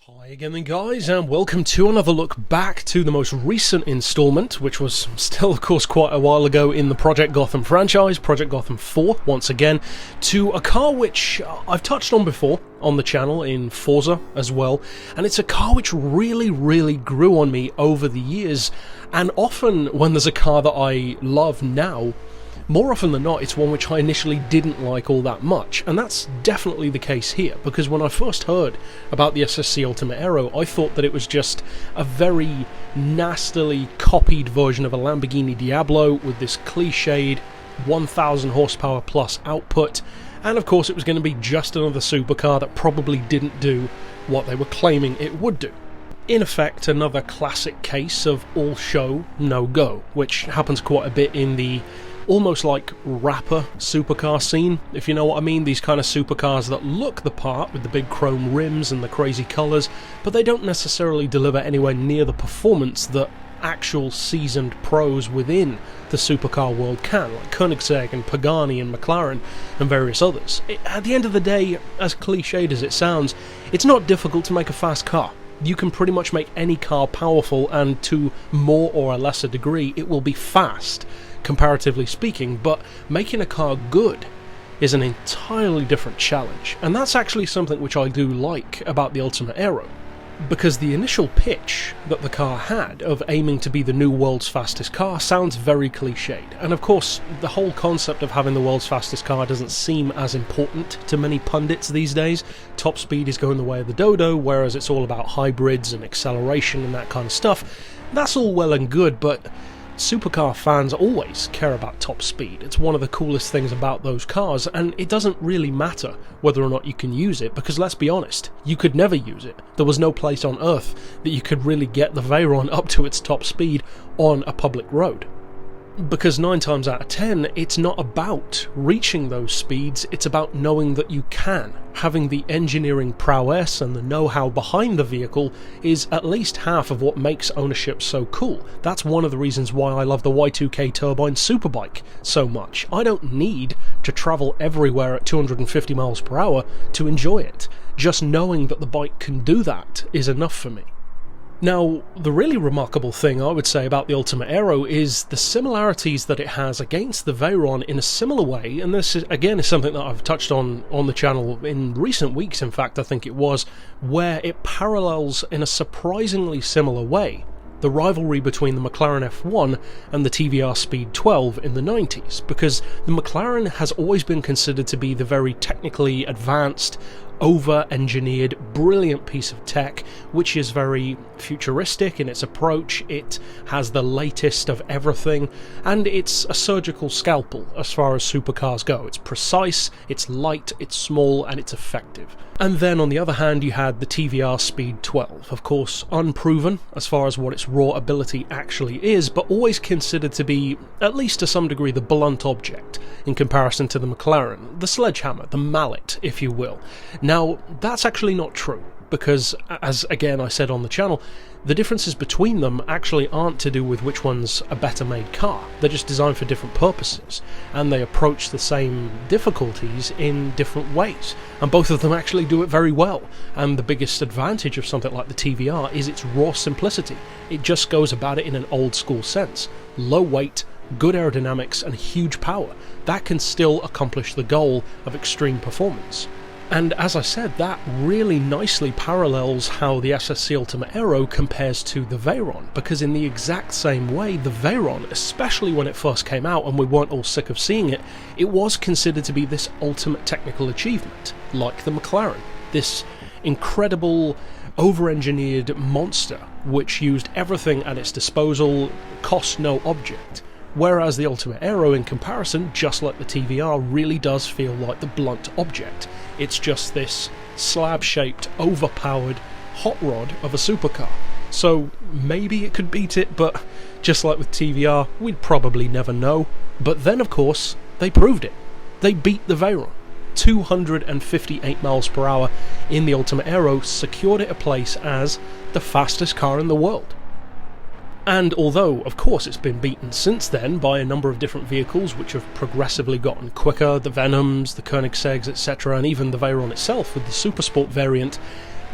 Hi again then guys, and welcome to another look back to the most recent installment, which was still of course quite a while ago in the Project Gotham franchise, Project Gotham 4 once again, to a car which I've touched on before on the channel in Forza as well, and it's a car which really grew on me over the years, and often when there's a car that I love now, more often than not, it's one which I initially didn't like all that much, and that's definitely the case here, because when I first heard about the SSC Ultimate AERO, I thought that it was just a very nastily copied version of a Lamborghini Diablo with this cliched 1000 horsepower plus output, and of course it was going to be just another supercar that probably didn't do what they were claiming it would do. In effect, another classic case of all show, no go, which happens quite a bit in the almost like rapper supercar scene, if you know what I mean. These kind of supercars that look the part with the big chrome rims and the crazy colours, but they don't necessarily deliver anywhere near the performance that actual seasoned pros within the supercar world can, like Koenigsegg and Pagani and McLaren and various others. At the end of the day, as cliched as it sounds, it's not difficult to make a fast car. You can pretty much make any car powerful, and to more or a lesser degree it will be fast, comparatively speaking, but making a car good is an entirely different challenge, and that's actually something which I do like about the Ultimate AERO, because the initial pitch that the car had of aiming to be the new world's fastest car sounds very cliched, and of course the whole concept of having the world's fastest car doesn't seem as important to many pundits these days. Top speed is going the way of the dodo, whereas it's all about hybrids and acceleration and that kind of stuff. That's all well and good, but supercar fans always care about top speed. It's one of the coolest things about those cars, and it doesn't really matter whether or not you can use it, because let's be honest, you could never use it. There was no place on Earth that you could really get the Veyron up to its top speed on a public road. Because 9 times out of 10, it's not about reaching those speeds, it's about knowing that you can. Having the engineering prowess and the know-how behind the vehicle is at least half of what makes ownership so cool. That's one of the reasons why I love the Y2K turbine superbike so much. I don't need to travel everywhere at 250 miles per hour to enjoy it. Just knowing that the bike can do that is enough for me. Now, the really remarkable thing I would say about the Ultimate AERO is the similarities that it has against the Veyron in a similar way, and this is, again, is something that I've touched on the channel in recent weeks, in fact I think it was, where it parallels in a surprisingly similar way the rivalry between the McLaren F1 and the TVR Speed 12 in the 90s, because the McLaren has always been considered to be the very technically advanced, over-engineered, brilliant piece of tech, which is very futuristic in its approach. It has the latest of everything, and it's a surgical scalpel as far as supercars go. It's precise, it's light, it's small, and it's effective. And then on the other hand you had the TVR Speed 12, of course unproven as far as what its raw ability actually is, but always considered to be, at least to some degree, the blunt object in comparison to the McLaren, the sledgehammer, the mallet, if you will. Now, that's actually not true, because, as again I said on the channel, the differences between them actually aren't to do with which one's a better made car. They're just designed for different purposes, and they approach the same difficulties in different ways, and both of them actually do it very well. And the biggest advantage of something like the TVR is its raw simplicity. It just goes about it in an old school sense. Low weight, good aerodynamics, and huge power. That can still accomplish the goal of extreme performance. And as I said, that really nicely parallels how the SSC Ultimate AERO compares to the Veyron, because in the exact same way, the Veyron, especially when it first came out and we weren't all sick of seeing it, it was considered to be this ultimate technical achievement, like the McLaren. This incredible, over-engineered monster which used everything at its disposal, cost no object. Whereas the Ultimate AERO, in comparison, just like the TVR, really does feel like the blunt object. It's just this slab-shaped, overpowered hot rod of a supercar. So maybe it could beat it, but just like with TVR, we'd probably never know. But then, of course, they proved it. They beat the Veyron. 258 miles per hour in the Ultimate AERO secured it a place as the fastest car in the world. And although, of course, it's been beaten since then by a number of different vehicles which have progressively gotten quicker, the Venoms, the Koenigsegg's, etc., and even the Veyron itself with the Supersport variant,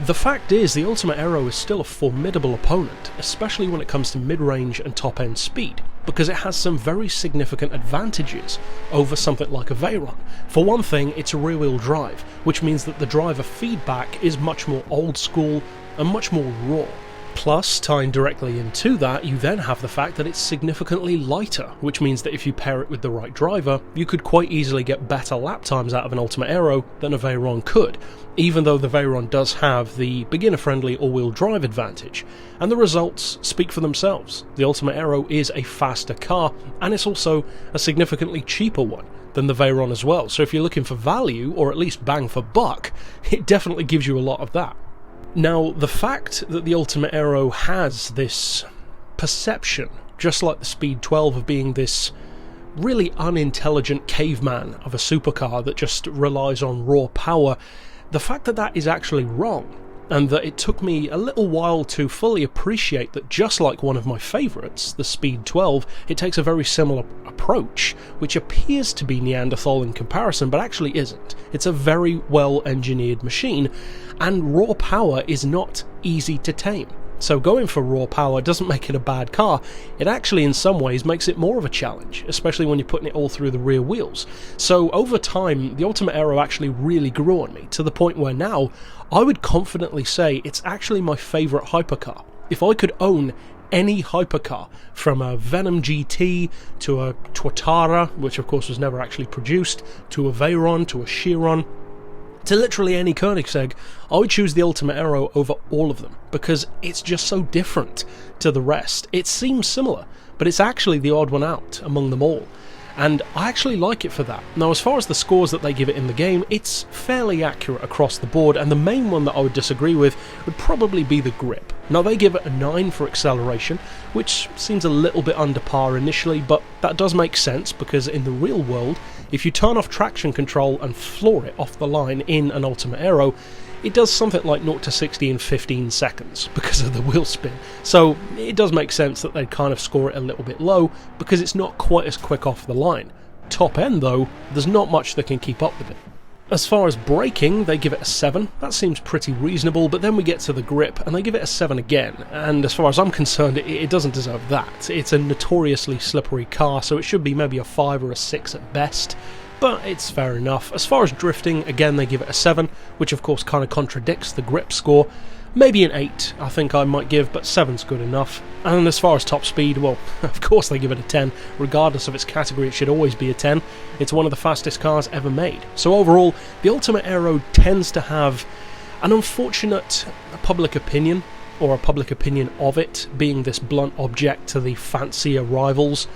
The fact is, the Ultimate AERO is still a formidable opponent, especially when it comes to mid-range and top-end speed, because it has some very significant advantages over something like a Veyron. For one thing, it's a rear-wheel drive, which means that the driver feedback is much more old-school and much more raw. Plus, tying directly into that, you then have the fact that it's significantly lighter, which means that if you pair it with the right driver, you could quite easily get better lap times out of an Ultimate AERO than a Veyron could, even though the Veyron does have the beginner-friendly all-wheel drive advantage. And the results speak for themselves. The Ultimate AERO is a faster car, and it's also a significantly cheaper one than the Veyron as well. So if you're looking for value, or at least bang for buck, it definitely gives you a lot of that. Now, the fact that the Ultimate AERO has this perception, just like the Speed 12, of being this really unintelligent caveman of a supercar that just relies on raw power, the fact that that is actually wrong, and that it took me a little while to fully appreciate that, just like one of my favourites, the Speed 12, it takes a very similar approach, which appears to be Neanderthal in comparison, but actually isn't. It's a very well-engineered machine, and raw power is not easy to tame. So going for raw power doesn't make it a bad car, it actually in some ways makes it more of a challenge, especially when you're putting it all through the rear wheels. So over time, the Ultimate AERO actually really grew on me, to the point where now I would confidently say it's actually my favourite hypercar. If I could own any hypercar, from a Venom GT to a Tuatara, which of course was never actually produced, to a Veyron, to a Chiron, to literally any Koenigsegg, I would choose the Ultimate AERO over all of them, because it's just so different to the rest. It seems similar, but it's actually the odd one out among them all, and I actually like it for that. Now, as far as the scores that they give it in the game, it's fairly accurate across the board, and the main one that I would disagree with would probably be the grip. Now, they give it a 9 for acceleration, which seems a little bit under par initially, but that does make sense, because in the real world, if you turn off traction control and floor it off the line in an Ultimate AERO, it does something like 0 to 60 in 15 seconds because of the wheel spin. So it does make sense that they'd kind of score it a little bit low, because it's not quite as quick off the line. Top end though, there's not much that can keep up with it. As far as braking, they give it a 7. That seems pretty reasonable, but then we get to the grip, and they give it a 7 again, and as far as I'm concerned, it doesn't deserve that. It's a notoriously slippery car, so it should be maybe a 5 or a 6 at best, but it's fair enough. As far as drifting, again they give it a 7, which of course kind of contradicts the grip score. Maybe an 8, I think I might give, but 7's good enough. And as far as top speed, well, of course they give it a 10. Regardless of its category, it should always be a 10. It's one of the fastest cars ever made. So overall, the Ultimate AERO tends to have an unfortunate public opinion, or a public opinion of it being this blunt object to the fancier rivals.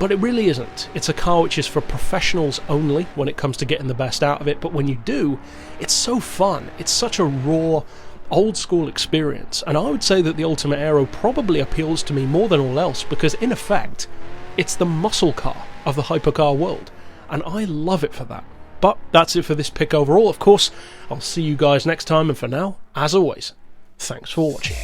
But it really isn't. It's a car which is for professionals only when it comes to getting the best out of it, but when you do, it's so fun. It's such a raw, old school experience, and I would say that the Ultimate AERO probably appeals to me more than all else, because in effect it's the muscle car of the hypercar world, and I love it for that. But that's it for this pick overall. Of course, I'll see you guys next time, and for now, as always, thanks for watching.